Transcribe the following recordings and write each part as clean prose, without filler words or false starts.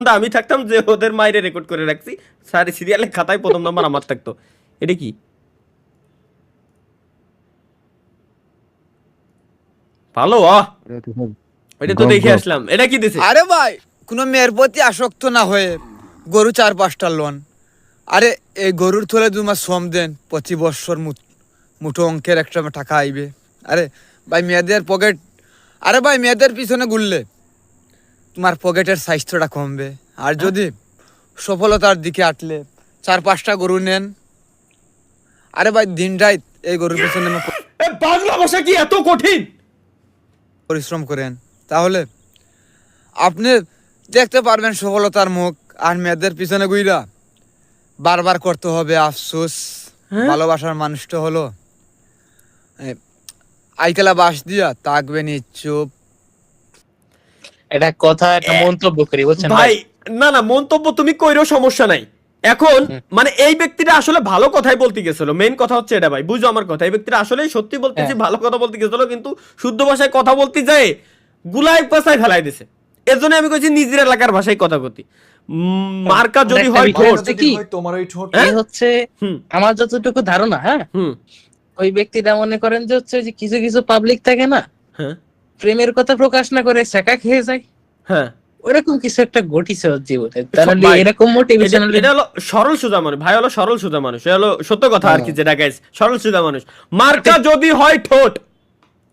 আমি থাকতাম যে ওদের মাইরে রেকর্ড করে রাখছি, সারি সিরিয়ালের খাতায় প্রথম নাম্বার আমার থাকতো। এটা কি ভালো? এটা তো দেখে আসলাম। এটা কি দিছে? আরে ভাই, কোনো মেয়ের প্রতি আসক্ত না হয়ে গরু 4-5টা লোন। আরে এই গরুর থলে 2 মাস শ্রম দেন, প্রতি বছর মুঠো অঙ্কের একটা টাকা আইবে। আরে ভাই মেয়েদের পকেট, আরে ভাই মেয়েদের পিছনে ঘুরলে তোমার পকেটের সাইজটা কমবে। আর যদি সফলতার দিকে আটলে 4-5টা গরু নেন, আরে ভাই দিন রাত এই গরুর পিছনে বাংলা ভাষা কি এত কঠিন? পরিশ্রম করেন, তাহলে আপনি দেখতে পারবেন সফলতার মুখ। আর মেয়েদের পিছনে গুইরা বারবার করতে হবে আফসোস। ভালোবাসার মানুষটা হলো আইকেলা বাস দিয়া তাকবে নি চুপ। এটা কথা একটা মন্তব্য করি বুঝছেন ভাই না না, মন্তব্য তুমি কইরো, সমস্যা নাই। এখন মানে এই ব্যক্তিটা আসলে ভালো কথাই বলতে গেছিল, মেইন কথা হচ্ছে এটা ভাই, বুঝো আমার কথা। এই ব্যক্তিটা আসলে সত্যি বলতেছি, ভালো কথা বলতে গেছিল, কিন্তু শুদ্ধ ভাষায় কথা বলতে যায় গুলাই পাছায় ফেলাই দিছে। এর জন্য আমি কইছি নিজের এলাকার ভাষায় কথা কইতি। মার্কা যদি হয় ঠোঁট, তোমারই ঠোঁট। এই হচ্ছে আমার যতটুকু ধারণা, হ্যাঁ ওই ব্যক্তিটা মনে করেন যে হচ্ছে যে কিছু কিছু পাবলিক থাকে না, হ্যাঁ প্রেমের কথা প্রকাশ না করে ছেঁকা খেয়ে যায়, হ্যাঁ ওরকম কিছু একটা ঘটিছে ওর জীবনে। তাহলে এরকম মোটিভেশনাল, এটা হলো সরল সোজা মানুষ ভাই, হলো সরল সোজা মানুষ, এটা হলো সত্য কথা আর কি, যেটা গাইস সরল সোজা মানুষ। মার্কা যদি হয় ঠোঁট,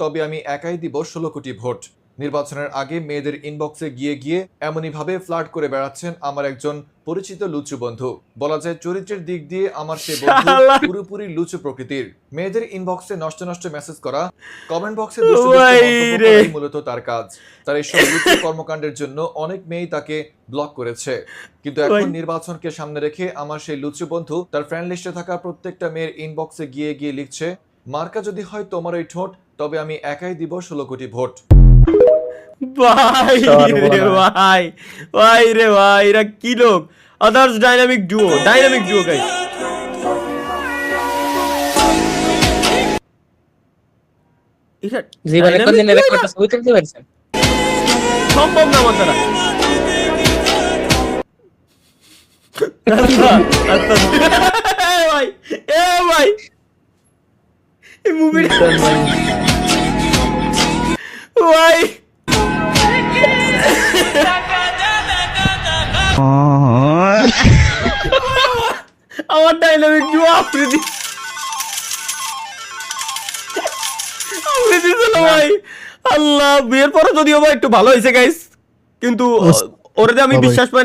তবে আমি একাই দিব 16 কোটি ভোট। নির্বাচনের আগে মেয়েদের ইনবক্সে গিয়ে গিয়ে এমনই ভাবে ফ্লার্ট করে বেড়াচ্ছেন আমার একজন পরিচিত লুচু বন্ধু। বলা যায় চরিত্রের দিক দিয়ে আমার সে বন্ধু পুরোপুরি লুচু প্রকৃতির। মেয়েদের ইনবক্সে নষ্ট নষ্ট মেসেজ করা, কমেন্ট বক্সে দুষ্টু মন্তব্য করাই মূলত তার কাজ। তার এইসব লুচু কর্মকাণ্ডের জন্য অনেক মেয়েই তাকে ব্লক করেছে। কিন্তু এখন নির্বাচনকে সামনে রেখে আমার সেই লুচু বন্ধু তার ফ্রেন্ড লিস্টে থাকা প্রত্যেকটা মেয়ের ইনবক্সে গিয়ে গিয়ে লিখছে, মার্কা যদি হয় তোমার ওই ঠোঁট, তবে আমি একাই দিব 16 কোটি ভোট। ভাই রে ভাই, ভাই রে ভাই, এরা কি লোক! Others dynamic duo guys. এটা জীবনে কোনদিন এরকম একটা ছবি তুলতে পারছেন? সম্ভব না আমার দ্বারা। আচ্ছা ভাই, এ ভাই এই মুভিটা ভাই আমার ডাইনামিক ডুও আফ্রিদি ছিল ভাই। আল্লাহ, বিয়ের পরে যদিও ভাই একটু ভালো হয়েছে গাইস, কিন্তু ওরে আমি বিশ্বাস পাই